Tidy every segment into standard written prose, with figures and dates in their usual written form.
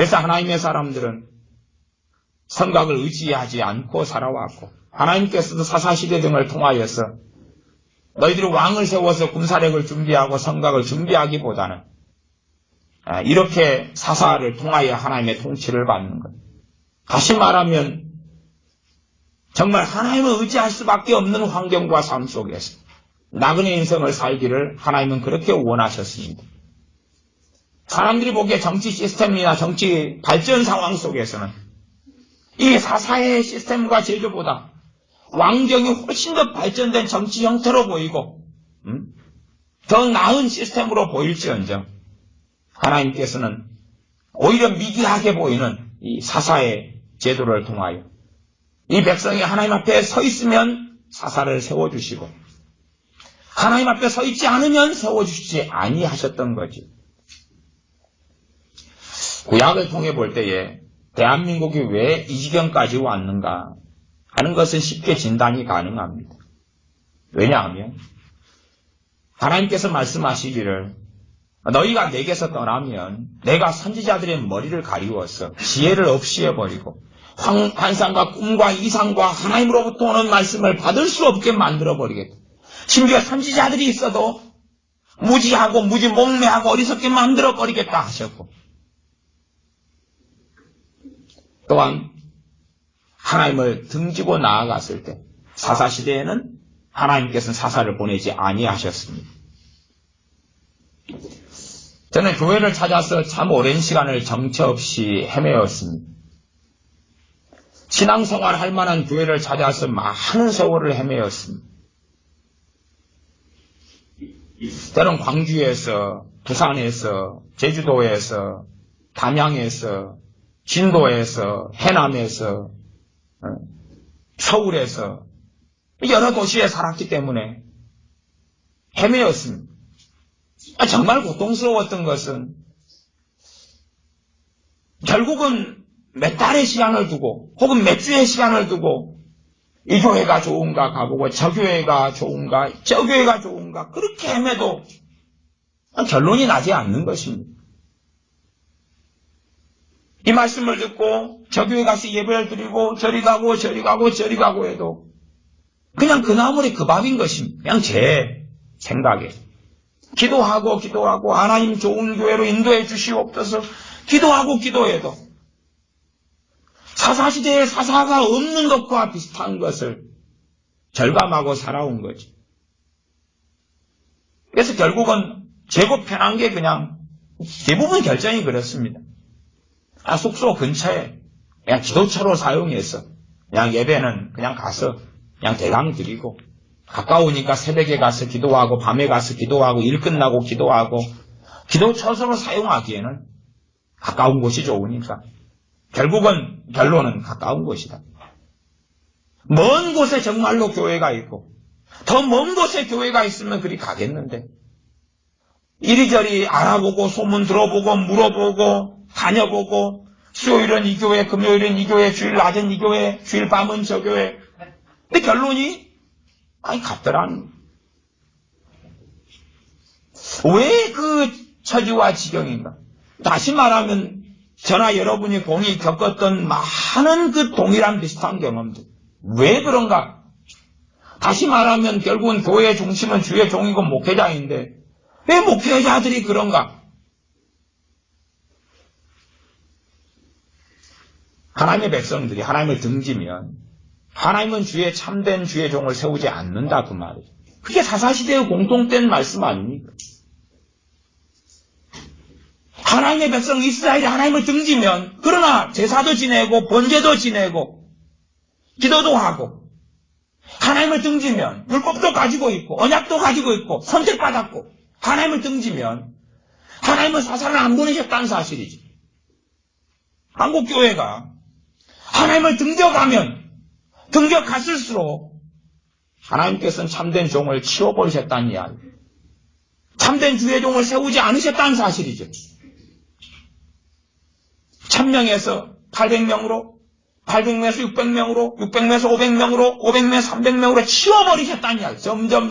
그래서 하나님의 사람들은 성곽을 의지하지 않고 살아왔고, 하나님께서도 사사시대 등을 통하여서 너희들이 왕을 세워서 군사력을 준비하고 성곽을 준비하기보다는 이렇게 사사를 통하여 하나님의 통치를 받는 것. 다시 말하면 정말 하나님을 의지할 수밖에 없는 환경과 삶 속에서 나그네 인생을 살기를 하나님은 그렇게 원하셨습니다. 사람들이 보기에 정치 시스템이나 정치 발전 상황 속에서는 이 사사의 시스템과 제도보다 왕정이 훨씬 더 발전된 정치 형태로 보이고 더 나은 시스템으로 보일지언정 하나님께서는 오히려 미개하게 보이는 이 사사의 제도를 통하여 이 백성이 하나님 앞에 서 있으면 사사를 세워주시고 하나님 앞에 서 있지 않으면 세워주시지 아니하셨던 거지. 구약을 통해 볼 때에 대한민국이 왜 이 지경까지 왔는가 하는 것은 쉽게 진단이 가능합니다. 왜냐하면 하나님께서 말씀하시기를 너희가 내게서 떠나면 내가 선지자들의 머리를 가리워서 지혜를 없이 해버리고 환상과 꿈과 이상과 하나님으로부터 오는 말씀을 받을 수 없게 만들어버리겠다. 심지어 선지자들이 있어도 무지하고 무지몽매하고 어리석게 만들어버리겠다 하셨고, 또한 하나님을 등지고 나아갔을 때 사사시대에는 하나님께서는 사사를 보내지 아니하셨습니다. 저는 교회를 찾아서 참 오랜 시간을 정처 없이 헤매었습니다. 신앙생활 할 만한 교회를 찾아서 많은 세월을 헤매었습니다. 때론 광주에서, 부산에서, 제주도에서, 담양에서, 진도에서, 해남에서, 서울에서 여러 도시에 살았기 때문에 헤매었습니다. 정말 고통스러웠던 것은 결국은 몇 달의 시간을 두고 혹은 몇 주의 시간을 두고 이 교회가 좋은가 가보고 저 교회가 좋은가 저 교회가 좋은가 그렇게 헤매도 결론이 나지 않는 것입니다. 이 말씀을 듣고 저 교회 가서 예배를 드리고 저리 가고 저리 가고 저리 가고 해도 그냥 그 나물이 그 밥인 것입니다. 그냥 제 생각에. 기도하고 하나님 좋은 교회로 인도해 주시옵소서 기도하고 기도해도 사사시대에 사사가 없는 것과 비슷한 것을 절감하고 살아온 거지. 그래서 결국은 제고 편한 게 그냥 대부분 결정이 그렇습니다. 숙소 근처에 그냥 기도처로 사용해서 그냥 예배는 그냥 가서 그냥 대강 드리고 가까우니까 새벽에 가서 기도하고 밤에 가서 기도하고 일 끝나고 기도하고 기도처로 사용하기에는 가까운 곳이 좋으니까 결국은 결론은 가까운 곳이다. 먼 곳에 정말로 교회가 있고 더 먼 곳에 교회가 있으면 그리 가겠는데 이리저리 알아보고 소문 들어보고 물어보고 다녀보고 수요일은 이 교회, 금요일은 이 교회, 주일 낮은 이 교회, 주일 밤은 저 교회. 근데 결론이 같더라니. 왜 그 처지와 지경인가? 다시 말하면 저나 여러분이 공이 겪었던 많은 그 동일한 비슷한 경험들. 왜 그런가? 다시 말하면 결국은 교회의 중심은 주의 종이고 목회자인데 왜 목회자들이 그런가? 하나님의 백성들이 하나님을 등지면 하나님은 주의 참된 주의 종을 세우지 않는다 그 말이에요. 그게 사사시대의 공통된 말씀 아닙니까? 하나님의 백성 이스라엘이 하나님을 등지면 그러나 제사도 지내고 번제도 지내고 기도도 하고 하나님을 등지면 율법도 가지고 있고 언약도 가지고 있고 선택받았고 하나님을 등지면 하나님은 사사를 안 보내셨다는 사실이지. 한국교회가 하나님을 등져가면 등져갔을수록 하나님께서는 참된 종을 치워버리셨다는 이야기. 참된 주의 종을 세우지 않으셨다는 사실이죠. 1000명에서 800명으로 800명에서 600명으로 600명에서 500명으로 500명에서 300명으로 치워버리셨다는 이야기. 점점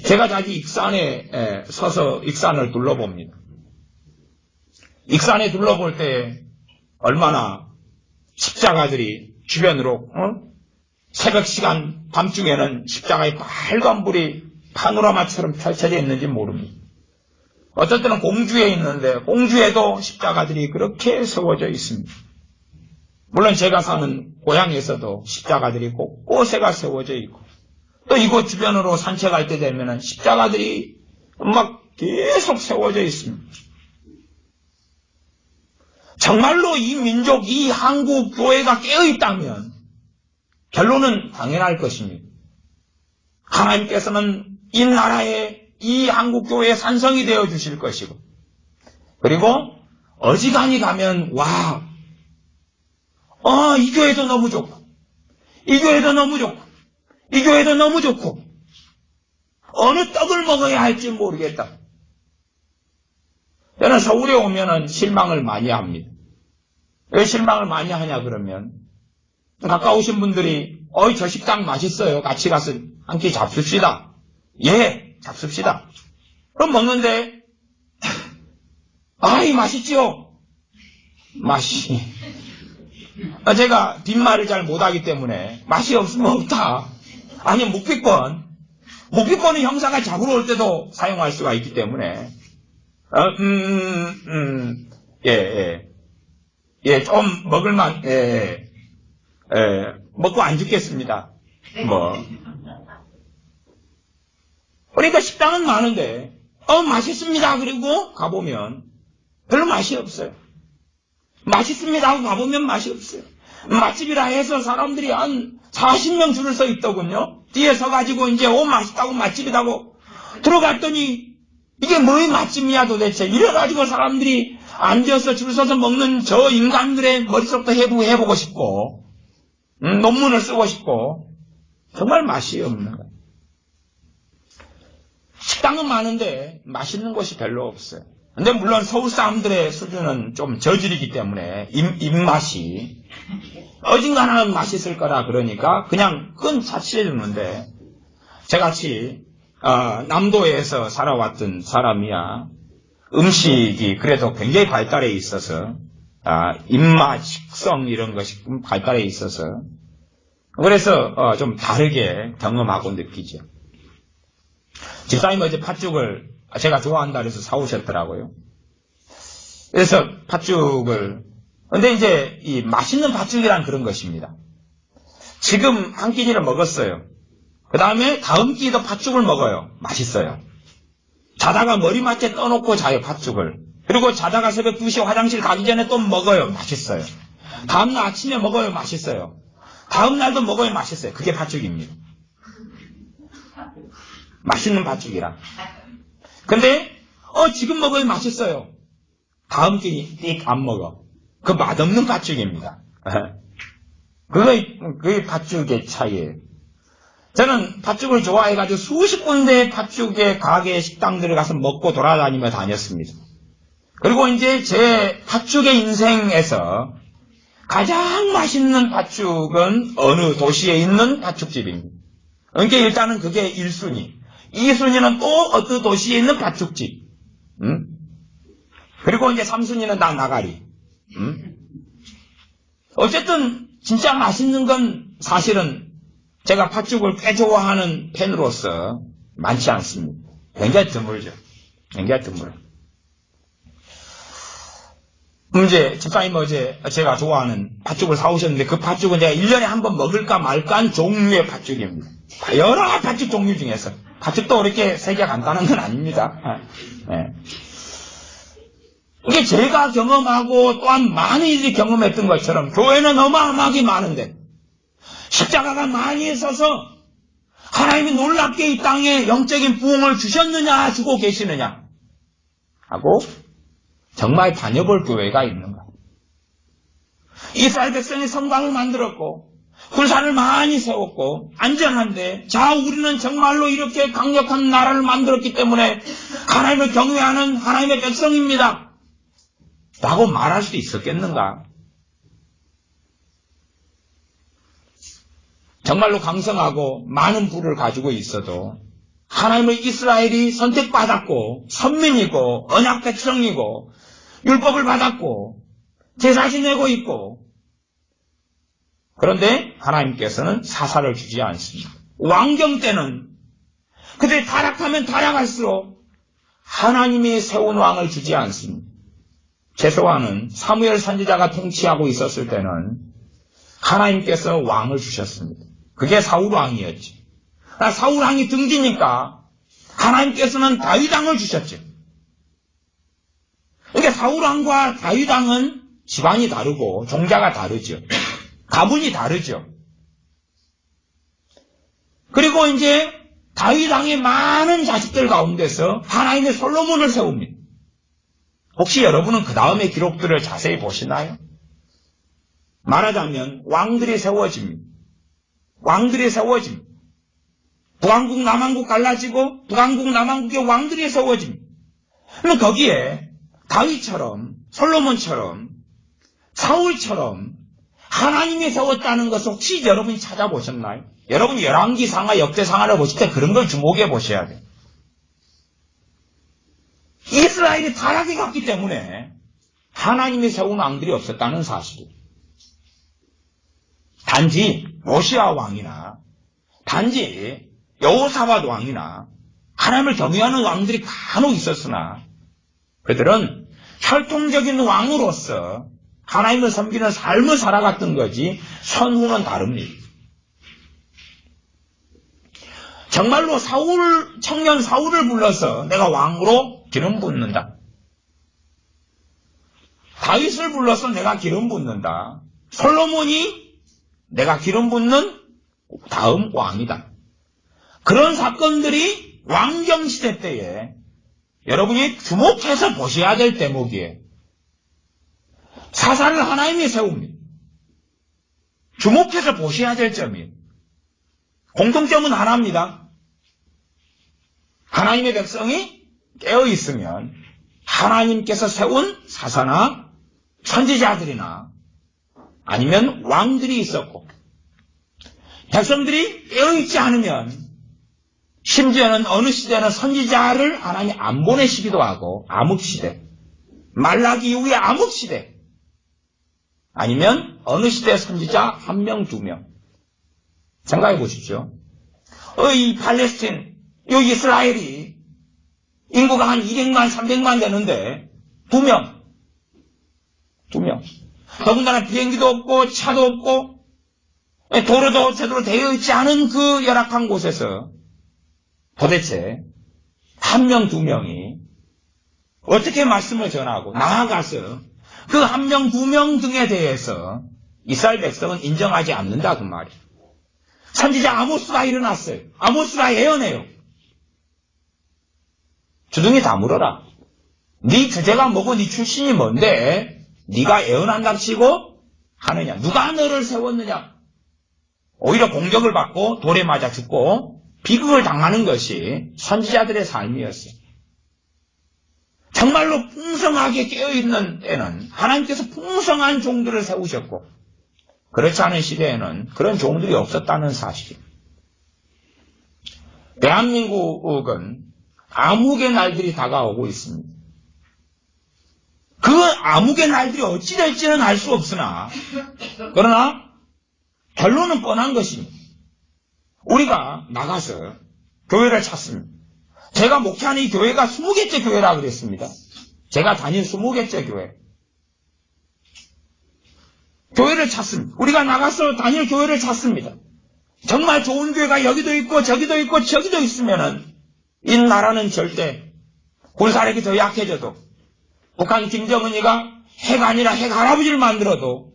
제가 자주 익산에 서서 익산을 둘러봅니다. 익산에 둘러볼 때 얼마나 십자가들이 주변으로 새벽 시간 밤중에는 십자가의 빨간 불이 파노라마처럼 펼쳐져 있는지 모릅니다. 어떤 때는 공주에 있는데 공주에도 십자가들이 그렇게 세워져 있습니다. 물론 제가 사는 고향에서도 십자가들이 곳곳에가 세워져 있고 또 이곳 주변으로 산책할 때 되면 십자가들이 막 계속 세워져 있습니다. 정말로 이 민족, 이 한국 교회가 깨어있다면 결론은 당연할 것입니다. 하나님께서는 이 나라의 이 한국 교회의 산성이 되어 주실 것이고 그리고 어지간히 가면 이 교회도 너무 좋고 이 교회도 너무 좋고 이 교회도 너무 좋고 어느 떡을 먹어야 할지 모르겠다. 저는 서울에 오면은 실망을 많이 합니다. 왜 실망을 많이 하냐 그러면 가까우신 분들이 저 식당 맛있어요. 같이 가서 한 끼 잡수시다. 예, 잡수시다. 그럼 먹는데 이 맛있지요. 맛이 제가 빈말을 잘 못하기 때문에 맛이 없으면 없다. 아니 묵비권은 형사가 잡으러 올 때도 사용할 수가 있기 때문에 좀 먹을만 먹고 안 죽겠습니다. 그러니까 식당은 많은데 맛있습니다. 그리고 가보면 별로 맛이 없어요. 맛있습니다 하고 가보면 맛이 없어요. 맛집이라 해서 사람들이 한 40명 줄을 서 있더군요. 뒤에 서가지고 이제 맛있다고 맛집이라고 들어갔더니 이게 뭐의 맛집이야 도대체. 이래가지고 사람들이 앉아서 줄 서서 먹는 저 인간들의 머릿속도 해보고 싶고 논문을 쓰고 싶고 정말 맛이 없는 거예요. 식당은 많은데 맛있는 곳이 별로 없어요. 근데 물론 서울 사람들의 수준은 좀 저질이기 때문에 입맛이 어딘가는 맛있을 거라 그러니까 그냥 그건 자취해 주는데 저같이 남도에서 살아왔던 사람이야 음식이 그래도 굉장히 발달해 있어서 입맛, 식성 이런 것이 발달해 있어서 그래서 좀 다르게 경험하고 느끼죠. 집사님 어제 팥죽을 제가 좋아한다 그래서 사오셨더라고요. 그래서 팥죽을 근데 이제 이 맛있는 팥죽이란 그런 것입니다. 지금 한 끼니를 먹었어요. 그 다음에 다음 끼도 팥죽을 먹어요. 맛있어요. 자다가 머리맡에 떠놓고 자요 팥죽을. 그리고 자다가 새벽 2시에 화장실 가기 전에 또 먹어요. 맛있어요. 다음날 아침에 먹어요. 맛있어요. 다음날도 먹어요. 맛있어요. 그게 팥죽입니다. 맛있는 팥죽이라. 근데 지금 먹어요. 맛있어요. 다음 끼니 띡 안 먹어. 그 맛없는 팥죽입니다. 그게 팥죽의 차이예요. 저는 팥죽을 좋아해가지고 수십 군데 팥죽의 가게 식당들에 가서 먹고 돌아다니며 다녔습니다. 그리고 이제 제 팥죽의 인생에서 가장 맛있는 팥죽은 어느 도시에 있는 팥죽집입니다. 그러니까 일단은 그게 1순위. 2순위는 또 어떤 도시에 있는 팥죽집. 그리고 이제 3순위는 다 나가리. 어쨌든 진짜 맛있는 건 사실은 제가 팥죽을 꽤 좋아하는 팬으로서 많지 않습니다. 굉장히 드물죠. 굉장히 드물어요. 이제 집사님 어제 제가 좋아하는 팥죽을 사오셨는데 그 팥죽은 제가 1년에 한 번 먹을까 말까 한 종류의 팥죽입니다. 여러 팥죽 종류 중에서. 팥죽도 그렇게 세기가 간단한 건 아닙니다. 네. 이게 제가 경험하고 또한 많은 이들이 경험했던 것처럼 교회는 어마어마하게 많은데 십자가가 많이 있어서 하나님이 놀랍게 이 땅에 영적인 부흥을 주셨느냐 주고 계시느냐 하고 정말 다녀볼 교회가 있는가. 이스라엘 백성이 성곽을 만들었고 굴산을 많이 세웠고 안전한데 우리는 정말로 이렇게 강력한 나라를 만들었기 때문에 하나님을 경외하는 하나님의 백성입니다 라고 말할 수 있었겠는가. 정말로 강성하고 많은 부를 가지고 있어도 하나님의 이스라엘이 선택받았고 선민이고 언약 백성이고 율법을 받았고 제사 지내고 있고, 그런데 하나님께서는 사사를 주지 않습니다. 왕경 때는 그들이 타락하면 타락할수록 하나님이 세운 왕을 주지 않습니다. 최소한은 사무엘 선지자가 통치하고 있었을 때는 하나님께서 왕을 주셨습니다. 그게 사울 왕이었죠. 사울 왕이 등지니까 하나님께서는 다윗 왕을 주셨죠. 그러니까 사울 왕과 다윗 왕은 집안이 다르고 종자가 다르죠. 가문이 다르죠. 그리고 이제 다윗 왕의 많은 자식들 가운데서 하나님의 솔로몬을 세웁니다. 혹시 여러분은 그 다음의 기록들을 자세히 보시나요? 말하자면 왕들이 세워집니다. 왕들이 세워집니다. 북왕국 남왕국 갈라지고 북왕국 남왕국의 왕들이 세워집니다. 그럼 거기에 다윗처럼 솔로몬처럼 사울처럼 하나님이 세웠다는 것을 혹시 여러분이 찾아보셨나요? 여러분이 열왕기상하 역대상하를 보실 때 그런 걸 주목해 보셔야 돼요. 이스라엘이 타락해 갔기 때문에 하나님이 세운 왕들이 없었다는 사실이에요. 단지 요시야 왕이나 단지 여호사밧 왕이나 하나님을 경외하는 왕들이 간혹 있었으나 그들은 혈통적인 왕으로서 하나님을 섬기는 삶을 살아갔던 거지 선후는 다릅니다. 정말로 청년 사울을 불러서 내가 왕으로 기름 붓는다. 다윗을 불러서 내가 기름 붓는다. 솔로몬이 내가 기름 붓는 다음 왕이다. 그런 사건들이 왕정시대 때에 여러분이 주목해서 보셔야 될 대목이에요. 사사를 하나님이 세웁니다. 주목해서 보셔야 될 점이에요. 공통점은 하나입니다. 하나님의 백성이 깨어있으면 하나님께서 세운 사사나 선지자들이나 아니면 왕들이 있었고, 백성들이 깨어있지 않으면 심지어는 어느 시대는 선지자를 하나님이 안 보내시기도 하고, 암흑시대, 말라기 이후의 암흑시대, 아니면 어느 시대 선지자 1명, 2명. 생각해 보십시오. 이 팔레스틴, 이 이스라엘이 인구가 한 200만, 300만 되는데 2명. 더군다나 비행기도 없고 차도 없고 도로도 제대로 되어 있지 않은 그 열악한 곳에서 도대체 1명, 2명이 어떻게 말씀을 전하고 나아가서 그 1명, 2명 등에 대해서 이스라엘 백성은 인정하지 않는다 그 말이에요. 선지자 아모스가 일어났어요. 아모스가 예언해요. 주둥이 다물어라. 네 주제가 뭐고 네 출신이 뭔데 네가 예언한답시고 하느냐. 누가 너를 세웠느냐. 오히려 공격을 받고 돌에 맞아 죽고 비극을 당하는 것이 선지자들의 삶이었어요. 정말로 풍성하게 깨어있는 때는 하나님께서 풍성한 종들을 세우셨고, 그렇지 않은 시대에는 그런 종들이 없었다는 사실입니다. 대한민국은 암흑의 날들이 다가오고 있습니다. 그 암흑의 날들이 어찌 될지는 알 수 없으나, 그러나 결론은 뻔한 것입니다. 우리가 나가서 교회를 찾습니다. 제가 목회하는 이 교회가 20개째 교회라 그랬습니다. 제가 다닌 20개째 교회. 교회를 찾습니다. 우리가 나가서 다닐 교회를 찾습니다. 정말 좋은 교회가 여기도 있고 저기도 있고 저기도 있으면은 이 나라는 절대 군사력이 더 약해져도 북한 김정은이가 핵 아니라 핵 할아버지를 만들어도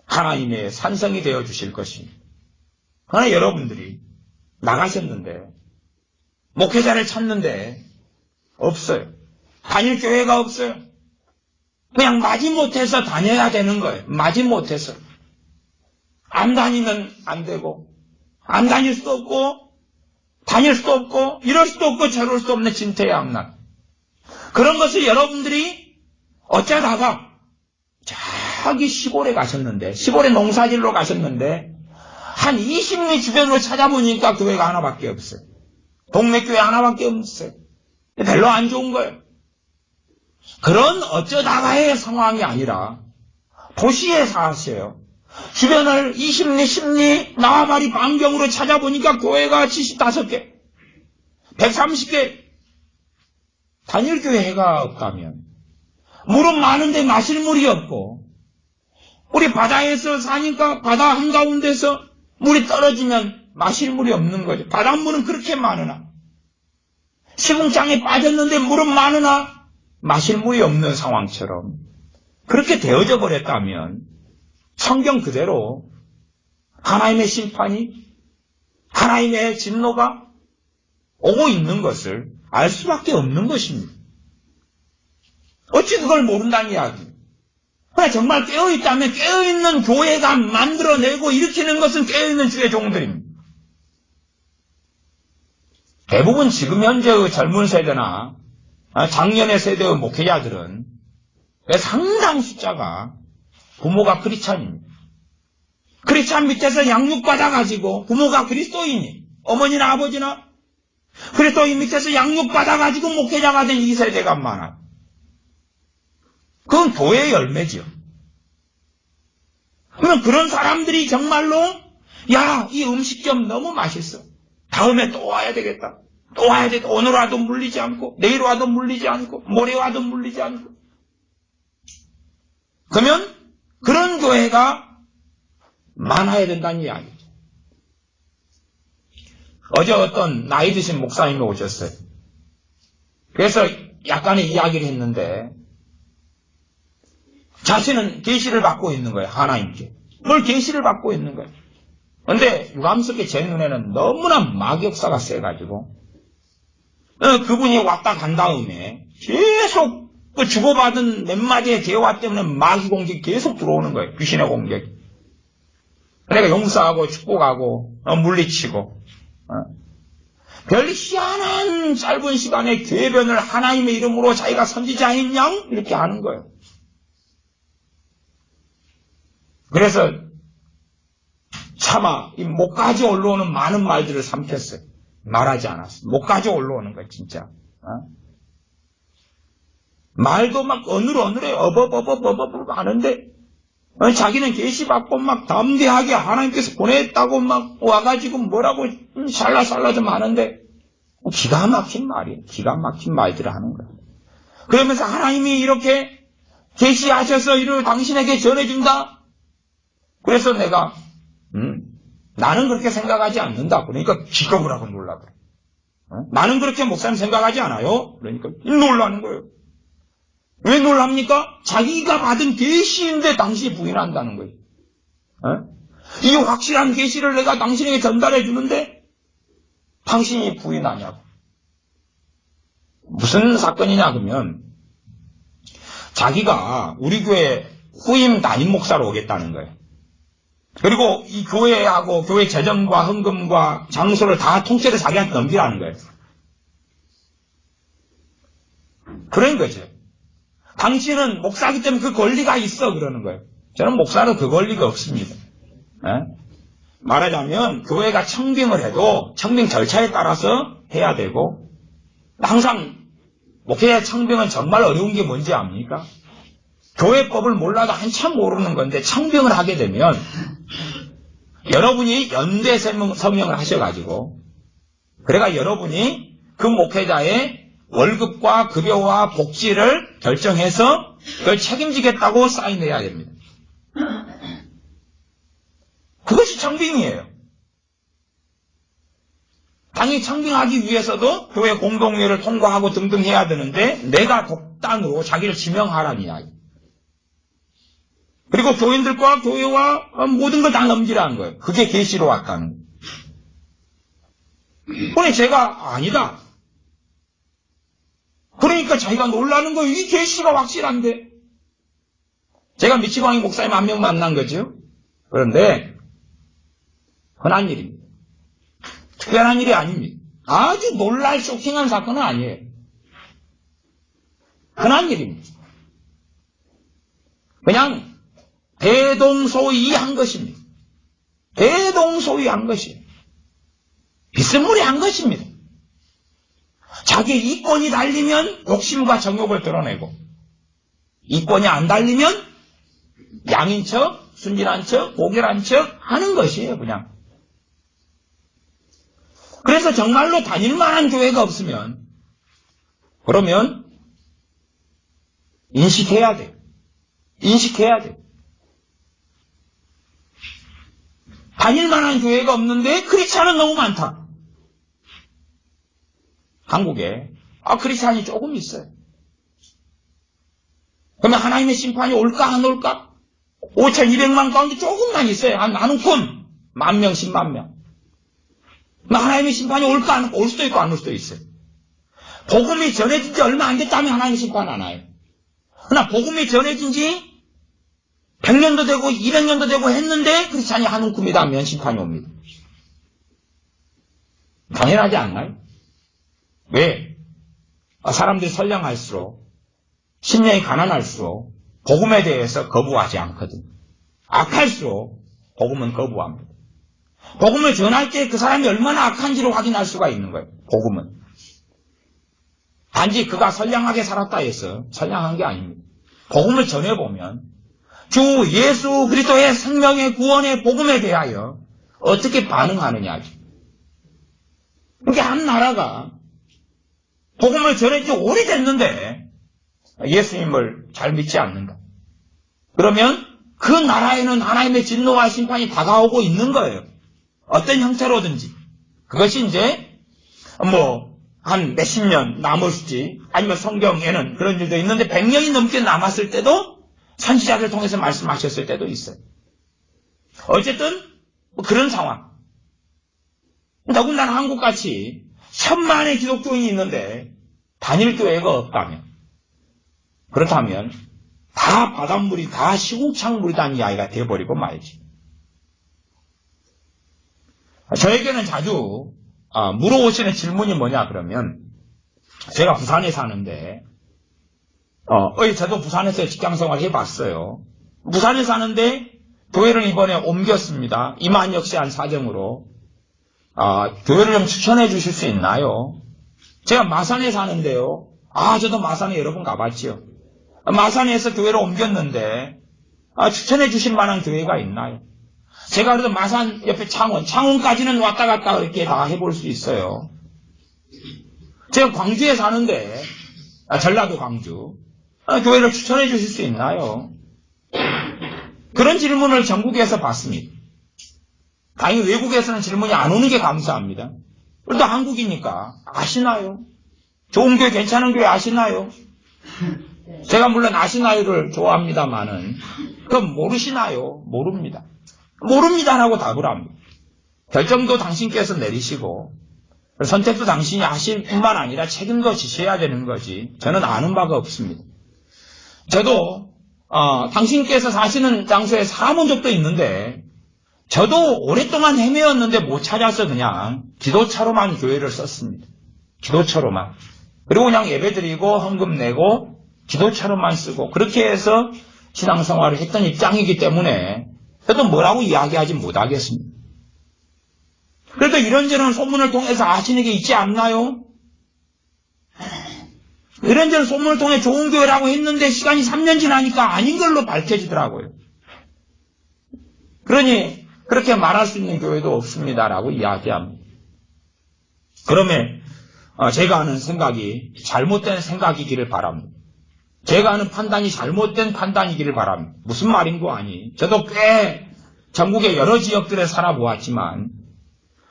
하나님의 산성이 되어 주실 것입니다. 그러나 여러분들이 나가셨는데 목회자를 찾는데 없어요. 다닐 교회가 없어요. 그냥 마지못해서 다녀야 되는 거예요. 마지못해서. 안 다니면 안 되고, 안 다닐 수도 없고, 다닐 수도 없고, 이럴 수도 없고, 저럴 수도 없는 진퇴양난. 그런 것을 여러분들이 어쩌다가 저기 시골에 가셨는데, 시골에 농사질러 가셨는데, 한 20리 주변으로 찾아보니까 교회가 하나밖에 없어요. 동네 교회 하나밖에 없어요. 별로 안 좋은 거예요. 그런 어쩌다가의 상황이 아니라 도시에 사세요. 주변을 20리, 10리 나와바리 반경으로 찾아보니까 교회가 75개, 130개, 단일교회가 없다면, 물은 많은데 마실 물이 없고, 우리 바다에서 사니까 바다 한가운데서 물이 떨어지면 마실 물이 없는 거죠. 바닷물은 그렇게 많으나, 시궁장에 빠졌는데 물은 많으나 마실 물이 없는 상황처럼 그렇게 되어져 버렸다면 성경 그대로 하나님의 심판이, 하나님의 진노가 오고 있는 것을 알 수밖에 없는 것입니다. 어찌 그걸 모른다는 이야기입니다. 그러나 정말 깨어있다면 깨어있는 교회가 만들어내고 일으키는 것은 깨어있는 주의 종들입니다. 대부분 지금 현재의 젊은 세대나 작년의 세대의 목회자들은 상당 숫자가 부모가 크리스찬입니다. 크리스찬 밑에서 양육받아가지고 부모가 그리스도인이, 어머니나 아버지나 그리스도인 밑에서 양육받아가지고 목회자가 된 이 세대가 많아요. 그건 교회의 열매지요. 그러면 그런 사람들이 정말로 야, 이 음식점 너무 맛있어. 다음에 또 와야 되겠다. 또 와야 돼. 오늘 와도 물리지 않고, 내일 와도 물리지 않고, 모레 와도 물리지 않고. 그러면 그런 교회가 많아야 된다는 이야기죠. 어제 어떤 나이 드신 목사님이 오셨어요. 그래서 약간의 이야기를 했는데 자신은 계시를 받고 있는 거예요. 하나님께. 뭘 계시를 받고 있는 거예요. 그런데 유감스럽게 제 눈에는 너무나 마귀역사가 세가지고 그분이 왔다 간 다음에 계속 그 주고받은 몇 마디의 대화 때문에 마귀 공격이 계속 들어오는 거예요. 귀신의 공격이. 내가 용서하고 축복하고 물리치고 별 희한한 짧은 시간에 궤변을 하나님의 이름으로 자기가 선지자인 양 이렇게 하는 거예요. 그래서 차마 이 목까지 올라오는 많은 말들을 삼켰어요. 말하지 않았어요. 목까지 올라오는 거예요. 진짜. 말도 막 어느러어느래 어버버버버버 하는데 자기는 계시받고 막 담대하게 하나님께서 보냈다고 막 와가지고 뭐라고 샬라샬라 좀 하는데 기가 막힌 말이에요. 기가 막힌 말들을 하는 거예요. 그러면서 하나님이 이렇게 계시하셔서 이를 당신에게 전해준다. 그래서 내가 나는 그렇게 생각하지 않는다. 그러니까 기겁을 하고 놀라더라. 나는 그렇게 목사님 생각하지 않아요. 그러니까 놀라는 거예요. 왜 놀랍니까? 자기가 받은 계시인데 당신이 부인한다는 거예요. 이 확실한 계시를 내가 당신에게 전달해 주는데 당신이 부인하냐고. 무슨 사건이냐 그러면 자기가 우리 교회 후임 담임 목사로 오겠다는 거예요. 그리고 이 교회하고 교회 재정과 헌금과 장소를 다 통째로 자기한테 넘기라는 거예요. 그런 거죠. 당신은 목사이기 때문에 그 권리가 있어 그러는 거예요. 저는 목사는 그 권리가 없습니다. 말하자면 교회가 청빙을 해도 청빙 절차에 따라서 해야 되고 항상 목회자 청빙은 정말 어려운 게 뭔지 압니까? 교회법을 몰라도 한참 모르는 건데 청빙을 하게 되면 여러분이 연대 서명을 하셔가지고 그래가 여러분이 그 목회자의 월급과 급여와 복지를 결정해서 그걸 책임지겠다고 사인해야 됩니다. 그것이 청빙이에요. 당연히 청빙하기 위해서도 교회 공동회를 통과하고 등등 해야 되는데 내가 독단으로 자기를 지명하라는 이야기. 그리고 교인들과 교회와 모든 걸 다 넘기라는 거예요. 그게 계시로 왔다는 거예요. 그런데 제가 아니다. 그러니까 자기가 놀라는 거예요. 이 계시가 확실한데. 제가 미치광이 목사님 한 명 만난 거죠. 그런데 흔한 일입니다. 특별한 일이 아닙니다. 아주 놀랄 쇼킹한 사건은 아니에요. 흔한 일입니다. 그냥 대동소이한 것입니다. 대동소이한 것이에요. 비스무리한 것입니다. 자기의 이권이 달리면 욕심과 정욕을 드러내고 이권이 안 달리면 양인 척, 순진한 척, 고결한 척 하는 것이에요, 그냥. 그래서 정말로 다닐만한 교회가 없으면, 그러면 인식해야 돼요. 인식해야 돼요. 다닐만한 교회가 없는데 크리스찬은 너무 많다. 한국에 크리스찬이 조금 있어요. 그러면 하나님의 심판이 올까 안 올까? 5,200만 가운데 조금만 있어요. 한 나눔꾼 10,000명, 10만 명. 하나님의 심판이 올까 안 올까? 올 수도 있고 안 올 수도 있어요. 복음이 전해진 지 얼마 안 됐다면 하나님의 심판 안 와요. 그러나 복음이 전해진 지 100년도 되고 200년도 되고 했는데 크리스찬이 한 움큼이다 하면 심판이 옵니다. 당연하지 않나요? 왜? 사람들이 선량할수록 심령이 가난할수록 복음에 대해서 거부하지 않거든. 악할수록 복음은 거부합니다. 복음을 전할 때 그 사람이 얼마나 악한지를 확인할 수가 있는 거예요. 복음은. 단지 그가 선량하게 살았다 해서 선량한 게 아닙니다. 복음을 전해보면 주 예수 그리스도의 생명의 구원의 복음에 대하여 어떻게 반응하느냐죠. 그러니까 한 나라가 복음을 전해지 오래됐는데 예수님을 잘 믿지 않는다. 그러면 그 나라에는 하나님의 진노와 심판이 다가오고 있는 거예요. 어떤 형태로든지. 그것이 이제 한 몇십 년 남을지 아니면 성경에는 그런 일도 있는데 100년이 넘게 남았을 때도 선지자를 통해서 말씀하셨을 때도 있어요. 어쨌든 그런 상황. 더군다나 한국같이 천만의 기독교인이 있는데 단일 교회가 없다면, 그렇다면 다 바닷물이 다 시궁창물이라는 이야기가 되어버리고 말이지. 저에게는 자주 물어오시는 질문이 뭐냐 그러면, 제가 부산에 사는데 저도 부산에서 직장생활 해봤어요. 부산에 사는데 교회를 이번에 옮겼습니다. 이만역시한 사정으로. 교회를 좀 추천해 주실 수 있나요? 제가 마산에 사는데요. 저도 마산에 여러 번 가봤지요. 마산에서 교회를 옮겼는데 추천해 주실 만한 교회가 있나요? 제가 그래도 마산 옆에 창원까지는 왔다 갔다 이렇게 다 해볼 수 있어요. 제가 광주에 사는데, 전라도 광주, 교회를 추천해 주실 수 있나요? 그런 질문을 전국에서 받습니다. 다행히 외국에서는 질문이 안 오는 게 감사합니다. 그래도 한국이니까 아시나요? 좋은 교회, 괜찮은 교회 아시나요? 제가 물론 아시나요를 좋아합니다마는 그럼 모르시나요? 모릅니다. 모릅니다라고 답을 합니다. 결정도 당신께서 내리시고 선택도 당신이 하실 뿐만 아니라 책임도 지셔야 되는 거지. 저는 아는 바가 없습니다. 저도 당신께서 사시는 장소에 살아본 적도 있는데 저도 오랫동안 헤매었는데 못 찾아서 그냥 기도처로만 교회를 썼습니다. 기도처로만. 그리고 그냥 예배드리고 헌금 내고 기도처로만 쓰고 그렇게 해서 신앙생활을 했던 입장이기 때문에 저도 뭐라고 이야기하지 못하겠습니다. 그래도 이런저런 소문을 통해서 아시는 게 있지 않나요? 이런저런 소문을 통해 좋은 교회라고 했는데 시간이 3년 지나니까 아닌 걸로 밝혀지더라고요. 그러니 그렇게 말할 수 있는 교회도 없습니다라고 이야기합니다. 그러면 제가 하는 생각이 잘못된 생각이기를 바랍니다. 제가 하는 판단이 잘못된 판단이기를 바랍니다. 무슨 말인고 아니. 저도 꽤 전국의 여러 지역들에 살아보았지만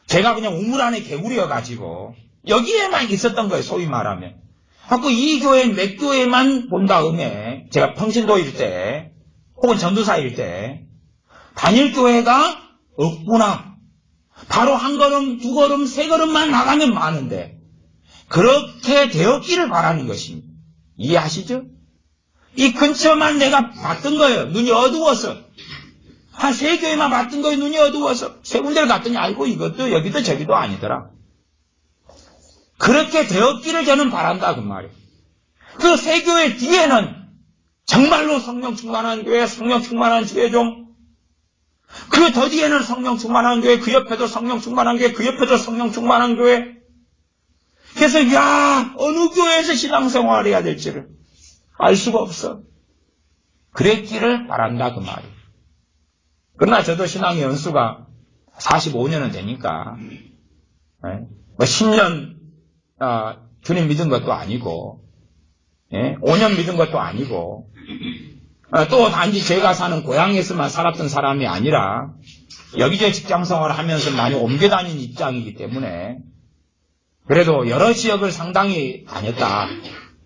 제가 그냥 우물 안에 개구리여가지고 여기에만 있었던 거예요. 소위 말하면. 자꾸 이 교회 몇 교회만 본 다음에 제가 평신도일 때 혹은 전도사일 때 단일 교회가 없구나. 바로 한 걸음, 두 걸음, 세 걸음만 나가면 많은데 그렇게 되었기를 바라는 것입니다. 이해하시죠? 이 근처만 내가 봤던 거예요. 눈이 어두워서. 한 세 교회만 봤던 거예요. 눈이 어두워서. 세 군데를 갔더니 알고 이것도 여기도 저기도 아니더라. 그렇게 되었기를 저는 바란다 그 말이에요. 그 세 교회 뒤에는 정말로 성령 충만한 교회, 성령 충만한 주회종, 그 더 뒤에는 성령 충만한 교회, 그 옆에도 성령 충만한 교회, 그 옆에도 성령 충만한 교회. 그래서 어느 교회에서 신앙생활을 해야 될지를 알 수가 없어. 그랬기를 바란다 그 말이에요. 그러나 저도 신앙의 연수가 45년은 되니까 뭐 10년 주님 믿은 것도 아니고 5년 믿은 것도 아니고 또 단지 제가 사는 고향에서만 살았던 사람이 아니라 여기저기 직장생활을 하면서 많이 옮겨 다닌 입장이기 때문에 그래도 여러 지역을 상당히 다녔다.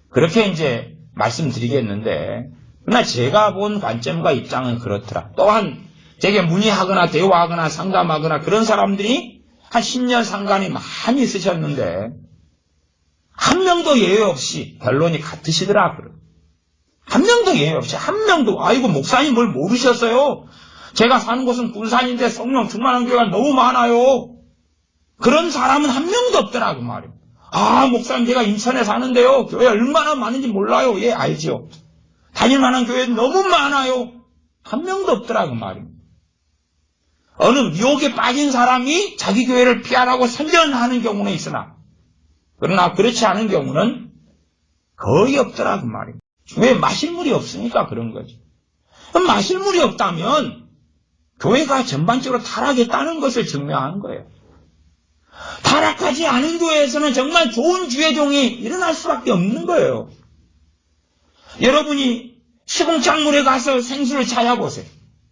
그렇게 이제 말씀드리겠는데, 그러나 제가 본 관점과 입장은 그렇더라. 또한 제게 문의하거나 대화하거나 상담하거나 그런 사람들이 한 10년 상간이 많이 있으셨는데 한 명도 예외 없이 결론이 같으시더라. 한 명도 예외 없이 한 명도 아이고 목사님 뭘 모르셨어요? 제가 사는 곳은 군산인데 성령 충만한 교회가 너무 많아요. 그런 사람은 한 명도 없더라 그 말이에요. 아 목사님 제가 인천에 사는데요. 교회 얼마나 많은지 몰라요. 예 알지요. 다닐만한 교회 너무 많아요. 한 명도 없더라 그 말이에요. 어느 유혹에 빠진 사람이 자기 교회를 피하라고 선전하는 경우는 있으나 그러나 그렇지 않은 경우는 거의 없더라 그 말이에요. 왜? 마실 물이 없으니까 그런 거죠. 그럼 마실 물이 없다면 교회가 전반적으로 타락했다는 것을 증명한 거예요. 타락하지 않은 교회에서는 정말 좋은 주의종이 일어날 수밖에 없는 거예요. 여러분이 시궁창물에 가서 생수를 찾아보세요.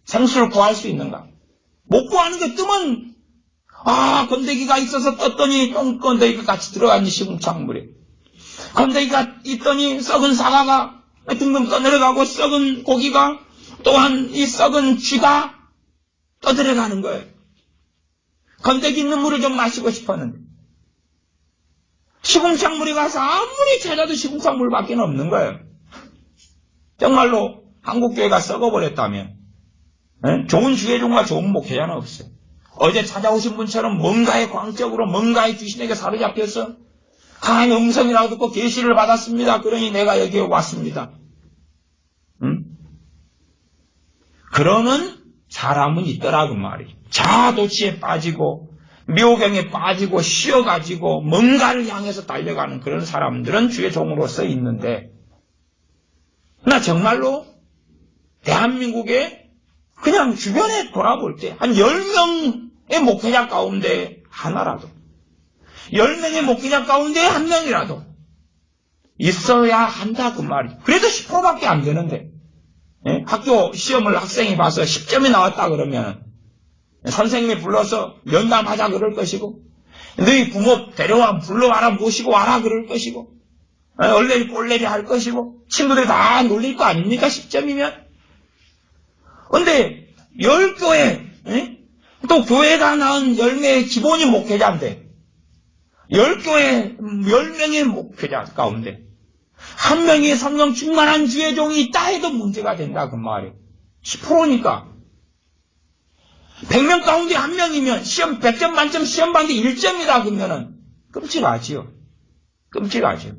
생수를 구할 수 있는가? 못 구하는 게 뜨면 건더기가 있어서 떴더니 똥건더기가 같이 들어가는 시궁창물에 건더기가 있더니 썩은 사과가 둥둥 떠내려가고 썩은 고기가 또한 이 썩은 쥐가 떠들어가는 거예요. 건더기 있는 물을 좀 마시고 싶었는데 시궁창물에 가서 아무리 찾아도 시궁창물밖에 없는 거예요. 정말로 한국교회가 썩어버렸다면 좋은 주의종과 좋은 목회자는 없어요. 어제 찾아오신 분처럼 뭔가의 광적으로 뭔가의 귀신에게 사로잡혀서 하나님의 음성이라고 듣고 계시를 받았습니다. 그러니 내가 여기에 왔습니다. 그러는 사람은 있더라 그 말이에요. 자아도취에 빠지고 묘경에 빠지고 쉬어가지고 뭔가를 향해서 달려가는 그런 사람들은 주의 종으로서 있는데 나 정말로 대한민국에 그냥 주변에 돌아볼 때 한 10명의 목회자 가운데 하나라도 10명의 목회자 가운데 한 명이라도 있어야 한다 그 말이에요. 그래도 10%밖에 안 되는데 학교 시험을 학생이 봐서 10점이 나왔다 그러면 선생님이 불러서 면담하자 그럴 것이고 너희 부모 데려와 불러와라 모시고 와라 그럴 것이고 얼레리 꼴레리 할 것이고 친구들이 다 놀릴 거 아닙니까? 10점이면. 근데 10교회 또 교회가 낳은 10명의 기본이 목회자인데 10교회 10명의 목회자 가운데 한 명이 성령 충만한 주의 종이 있다 해도 문제가 된다 그 말이에요. 10%니까 100명 가운데 한 명이면 시험 100점 만점 시험 봤는데 1점이다 그러면은 끔찍하지요. 끔찍하죠.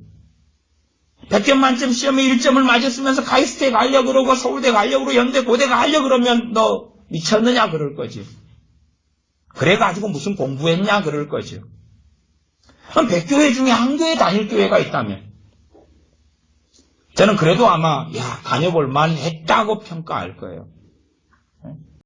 100점 만점 시험에 1점을 맞았으면서 카이스트에 가려고 그러고 서울대 가려고 그러고 연대 고대 가려고 그러면 너 미쳤느냐 그럴 거지. 그래가지고 무슨 공부했냐 그럴 거죠. 그럼 100교회 중에 한 교회 다닐 교회가 있다면 저는 그래도 아마 다녀볼 만했다고 평가할 거예요.